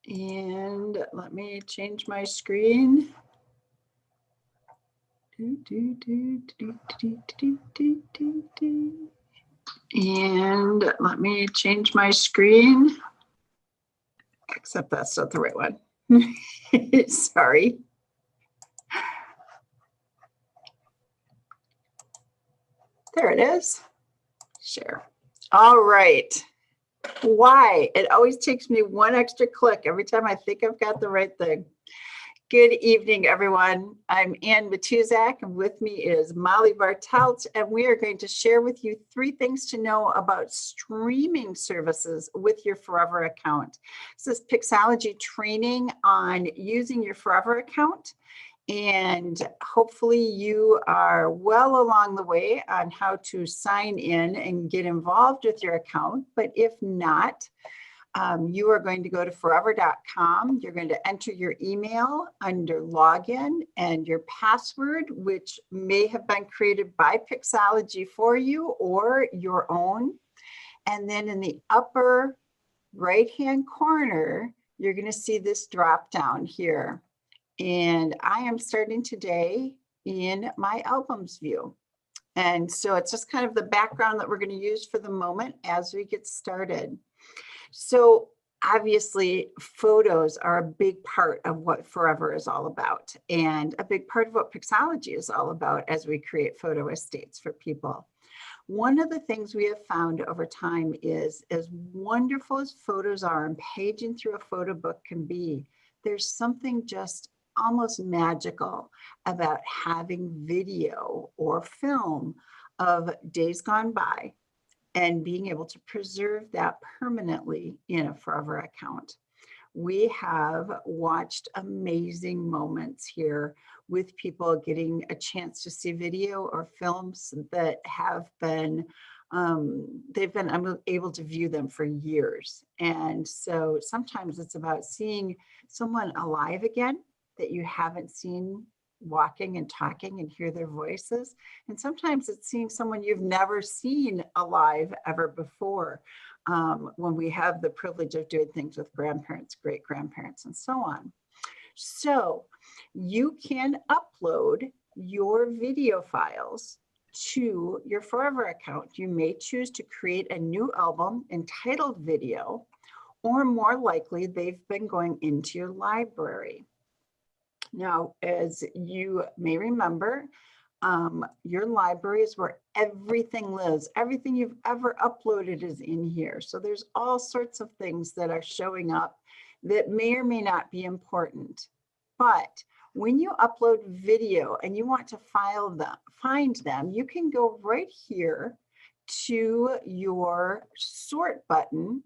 And let me change my screen. And let me change my screen. Except that's not the right one. Sorry. There it is. Share. All right. Why? It always takes me one extra click every time I think I've got the right thing. Good evening, everyone. I'm Ann Matuszak, and with me is Molly Bartelt, and we are going to share with you 3 things to know about streaming services with your Forever account. This is Pixologie training on using your Forever account, and hopefully you are well along the way on how to sign in and get involved with your account. But if not, you are going to go to forever.com. You're going to enter your email under login and your password, which may have been created by Pixologie for you or your own. And then in the upper right-hand corner, you're going to see this drop down here. And I am starting today in my albums view. And so it's just kind of the background that we're going to use for the moment as we get started. So obviously, photos are a big part of what Forever is all about, and a big part of what Pixologie is all about as we create photo estates for people. One of the things we have found over time is, as wonderful as photos are and paging through a photo book can be, there's something just almost magical about having video or film of days gone by and being able to preserve that permanently in a Forever account. We have watched amazing moments here with people getting a chance to see video or films that have been, they've been able to view them for years. And so sometimes it's about seeing someone alive again that you haven't seen walking and talking and hear their voices. And sometimes it's seeing someone you've never seen alive ever before, when we have the privilege of doing things with grandparents, great grandparents, and so on. So you can upload your video files to your Forever account. You may choose to create a new album entitled Video, or more likely, they've been going into your library. Now, as you may remember, your library is where everything lives. Everything you've ever uploaded is in here. So there's all sorts of things that are showing up that may or may not be important. But when you upload video and you want to find them, you can go right here to your sort button.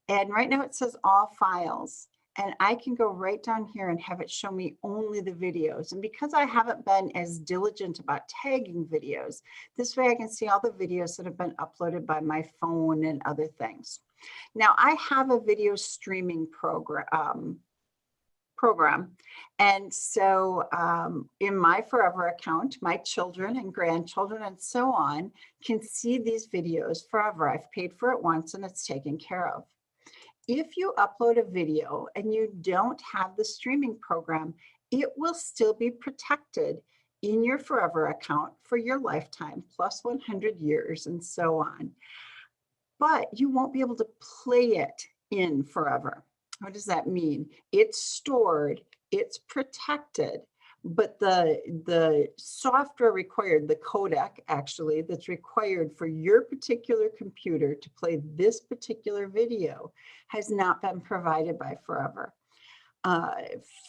And right now it says all files. And I can go right down here and have it show me only the videos. And because I haven't been as diligent about tagging videos, this way I can see all the videos that have been uploaded by my phone and other things. Now I have a video streaming program. And so in my Forever account, my children and grandchildren and so on can see these videos forever. I've paid for it once and it's taken care of. If you upload a video and you don't have the streaming program, it will still be protected in your Forever account for your lifetime, plus 100 years and so on. But you won't be able to play it in Forever. What does that mean? It's stored, it's protected, but the software required, the codec actually, that's required for your particular computer to play this particular video has not been provided by Forever.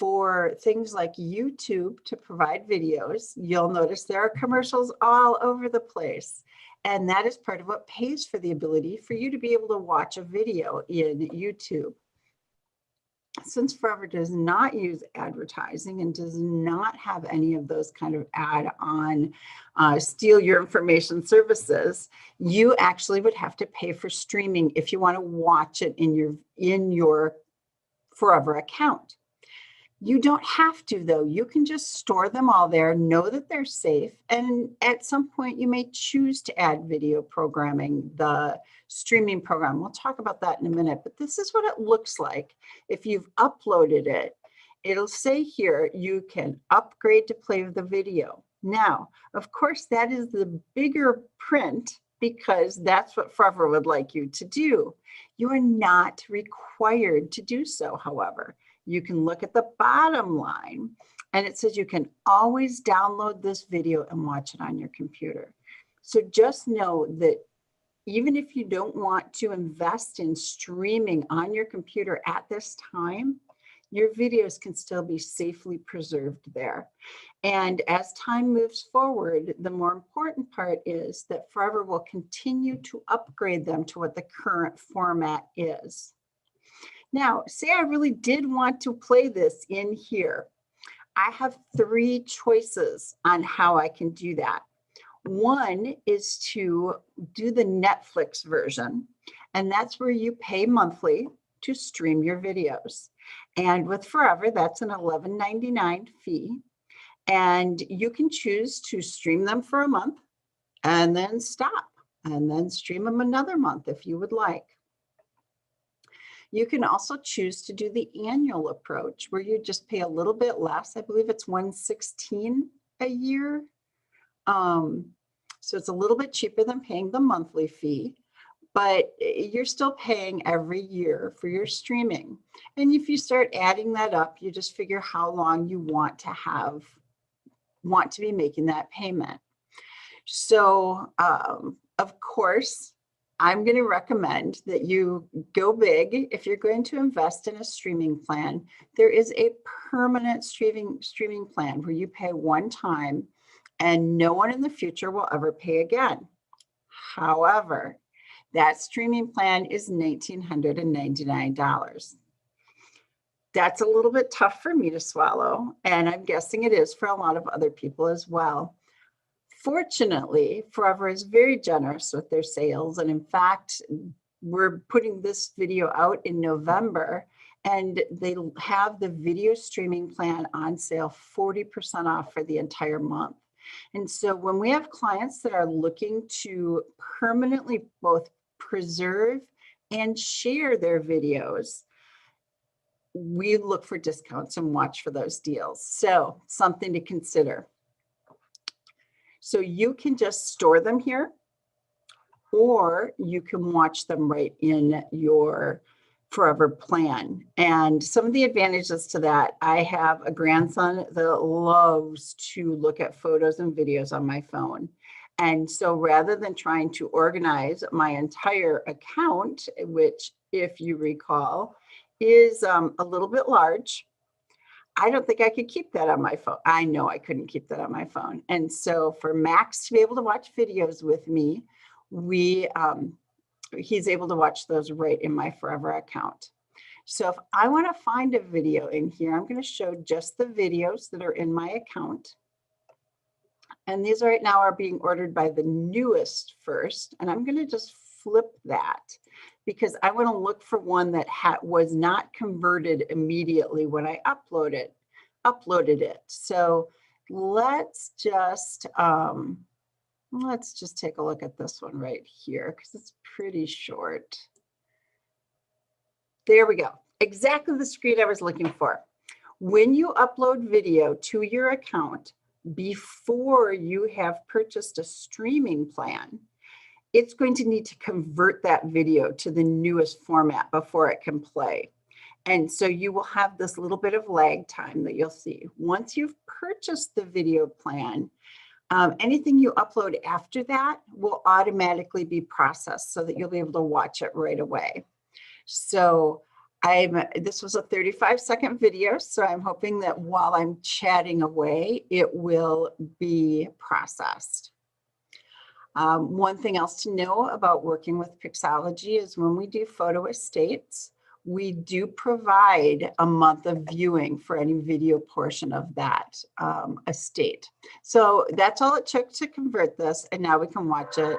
For things like YouTube to provide videos, you'll notice there are commercials all over the place. And that is part of what pays for the ability for you to be able to watch a video in YouTube. Since Forever does not use advertising and does not have any of those kind of add-on steal your information services, you actually would have to pay for streaming if you want to watch it in your Forever account. You don't have to, though. You can just store them all there, know that they're safe, and at some point you may choose to add video programming, the streaming program. We'll talk about that in a minute, but this is what it looks like. If you've uploaded it, it'll say here, you can upgrade to play the video. Now, of course, that is the bigger print because that's what Forever would like you to do. You are not required to do so, however. You can look at the bottom line and it says you can always download this video and watch it on your computer. So just know that even if you don't want to invest in streaming on your computer at this time, your videos can still be safely preserved there. And as time moves forward, the more important part is that Forever will continue to upgrade them to what the current format is. Now, say I really did want to play this in here. I have 3 choices on how I can do that. One is to do the Netflix version, and that's where you pay monthly to stream your videos. And with Forever, that's an $11.99 fee. And you can choose to stream them for a month and then stop, and then stream them another month if you would like. You can also choose to do the annual approach where you just pay a little bit less. I believe it's $116 a year. So it's a little bit cheaper than paying the monthly fee, but you're still paying every year for your streaming. And if you start adding that up, you just figure how long you want to be making that payment. So of course, I'm going to recommend that you go big. If you're going to invest in a streaming plan, there is a permanent streaming plan where you pay one time and no one in the future will ever pay again. However, that streaming plan is $1,999. That's a little bit tough for me to swallow, and I'm guessing it is for a lot of other people as well. Fortunately, Forever is very generous with their sales. And in fact, we're putting this video out in November and they have the video streaming plan on sale 40% off for the entire month. And so when we have clients that are looking to permanently both preserve and share their videos, we look for discounts and watch for those deals. So something to consider. So you can just store them here, or you can watch them right in your Forever plan. And some of the advantages to that, I have a grandson that loves to look at photos and videos on my phone. And so rather than trying to organize my entire account, which if you recall, is a little bit large, I don't think I could keep that on my phone. I know I couldn't keep that on my phone. And so for Max to be able to watch videos with me, he's able to watch those right in my Forever account. So if I want to find a video in here, I'm going to show just the videos that are in my account. And these right now are being ordered by the newest first. And I'm going to just flip that because I want to look for one that was not converted immediately when I uploaded it. So let's just take a look at this one right here because it's pretty short. There we go. Exactly the screen I was looking for. When you upload video to your account before you have purchased a streaming plan, it's going to need to convert that video to the newest format before it can play. And so you will have this little bit of lag time that you'll see. Once you've purchased the video plan, anything you upload after that will automatically be processed so that you'll be able to watch it right away. So this was a 35-second video, so I'm hoping that while I'm chatting away, it will be processed. One thing else to know about working with Pixologie is when we do photo estates, we do provide a month of viewing for any video portion of that estate. So that's all it took to convert this, and now we can watch it.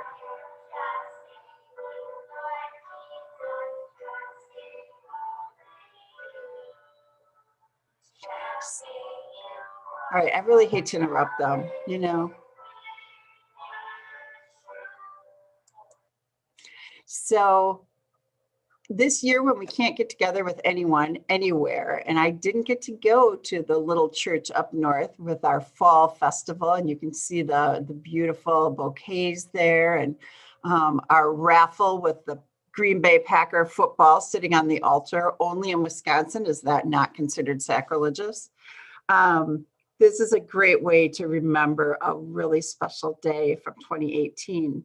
All right, I really hate to interrupt them, you know. So this year when we can't get together with anyone anywhere, and I didn't get to go to the little church up north with our fall festival, and you can see the beautiful bouquets there, and our raffle with the Green Bay Packer football sitting on the altar. Only in Wisconsin is that not considered sacrilegious. This is a great way to remember a really special day from 2018.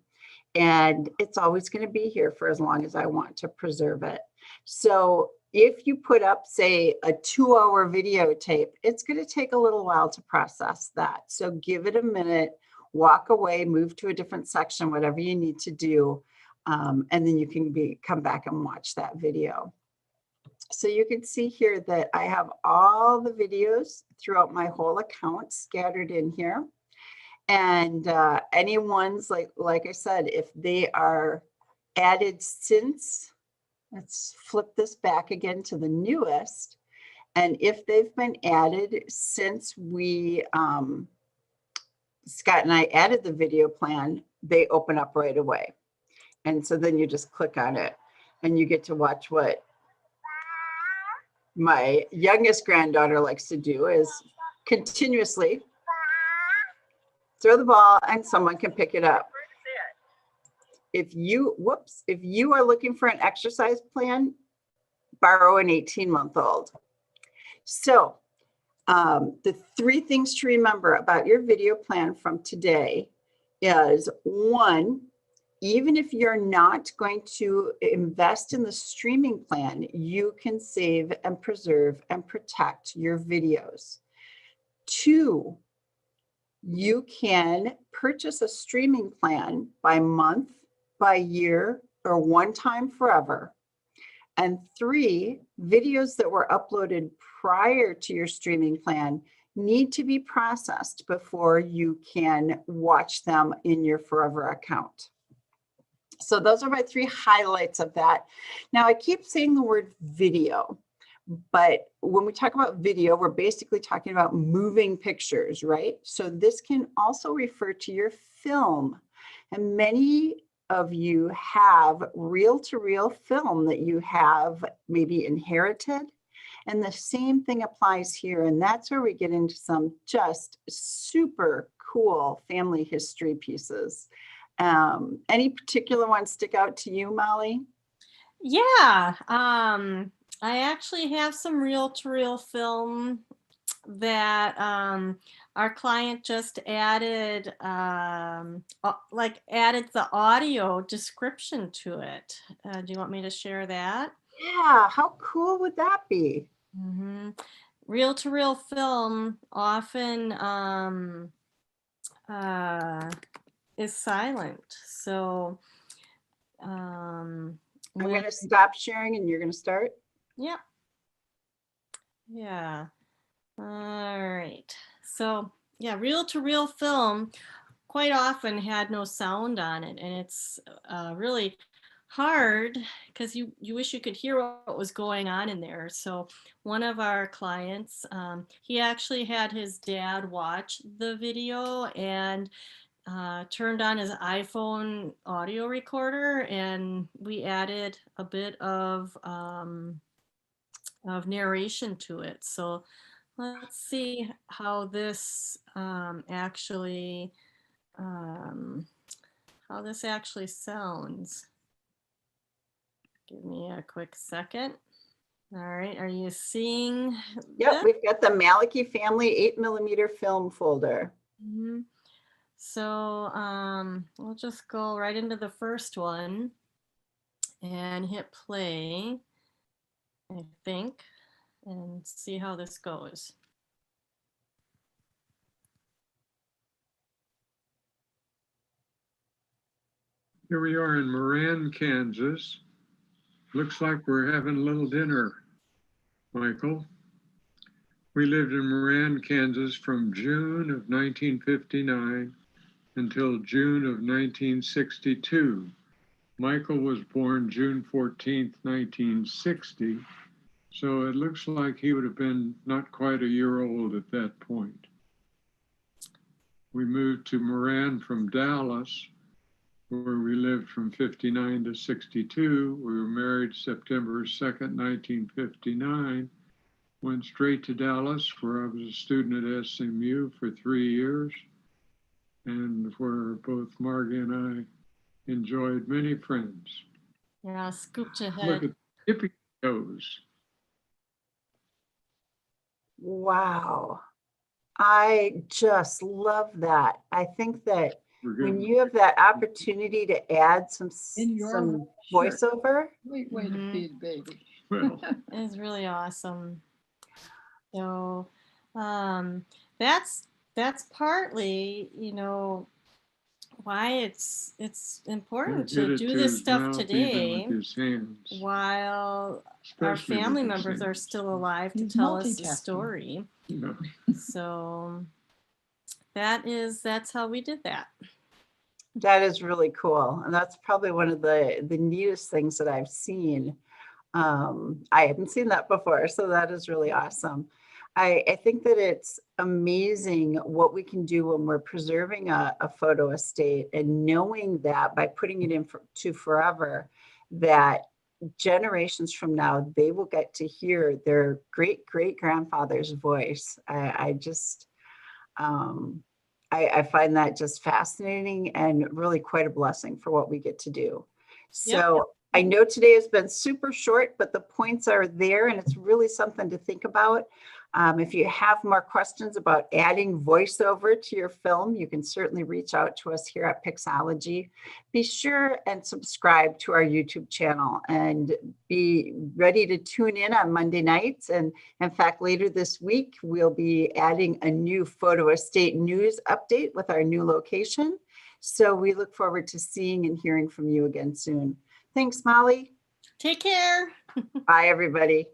And it's always going to be here for as long as I want to preserve it. So if you put up, say, a 2-hour videotape, it's going to take a little while to process that. So give it a minute, walk away, move to a different section, whatever you need to do. And then you can come back and watch that video. So you can see here that I have all the videos throughout my whole account scattered in here. And any ones, like I said, if they are added since, let's flip this back again to the newest. And if they've been added since we, Scott and I added the video plan, they open up right away. And so then you just click on it and you get to watch what my youngest granddaughter likes to do is continuously throw the ball and someone can pick it up. If you are looking for an exercise plan, borrow an 18-month-old. So the 3 things to remember about your video plan from today is, 1, even if you're not going to invest in the streaming plan, you can save and preserve and protect your videos. 2, you can purchase a streaming plan by month, by year, or one time forever. And 3, videos that were uploaded prior to your streaming plan need to be processed before you can watch them in your forever account. So those are my 3 highlights of that. Now I keep saying the word video, but when we talk about video, we're basically talking about moving pictures, right? So this can also refer to your film. And many of you have reel-to-reel film that you have maybe inherited. And the same thing applies here. And that's where we get into some just super cool family history pieces. Any particular ones stick out to you, Molly? Yeah, I actually have some reel-to-reel film that our client just added, added the audio description to it. Do you want me to share that? Yeah, how cool would that be? Mm-hmm. Reel-to-reel film often is silent, so I'm going to stop sharing and you're going to start. Yep. Yeah. All right. So yeah, reel-to-reel film quite often had no sound on it, and it's really hard because you wish you could hear what was going on in there. So one of our clients, he actually had his dad watch the video and turned on his iPhone audio recorder, and we added a bit of narration to it. So let's see how this actually sounds. Give me a quick second. All right, are you seeing? Yep, we've got the Malachi family 8mm film folder. Mm-hmm. So we'll just go right into the first one and hit play, I think, and see how this goes. Here we are in Moran, Kansas. Looks like we're having a little dinner, Michael. We lived in Moran, Kansas from June of 1959 until June of 1962. Michael was born June 14th, 1960. So it looks like he would have been not quite a year old at that point. We moved to Moran from Dallas, where we lived from 59 to 62. We were married September 2nd, 1959. Went straight to Dallas, where I was a student at SMU for 3 years, and where both Margie and I enjoyed many friends. Yeah, scooped Look ahead. at hippie shows. Wow. I just love that. I think that We're when good. you have that opportunity to add some In your some shirt. voiceover, Great way to Mhm. feed baby. Well, It's really awesome. So that's partly, why it's important get to it do to this his stuff mouth even today with his hands, while our especially with family his members are hands. still alive to He's tell us the multitasking. story. You know, So that's how we did that. that is really cool. And that's probably one of the neatest things that I've seen. I hadn't seen that before, so that is really awesome. I think that it's amazing what we can do when we're preserving a photo estate, and knowing that by putting it to forever, that generations from now, they will get to hear their great grandfather's voice. I just, I find that just fascinating and really quite a blessing for what we get to do. Yep. So I know today has been super short, but the points are there, and it's really something to think about. If you have more questions about adding voiceover to your film, you can certainly reach out to us here at Pixologie. Be sure and subscribe to our YouTube channel, and be ready to tune in on Monday nights. And in fact, later this week, we'll be adding a new photo estate news update with our new location. So we look forward to seeing and hearing from you again soon. Thanks, Molly. Take care. Bye, everybody.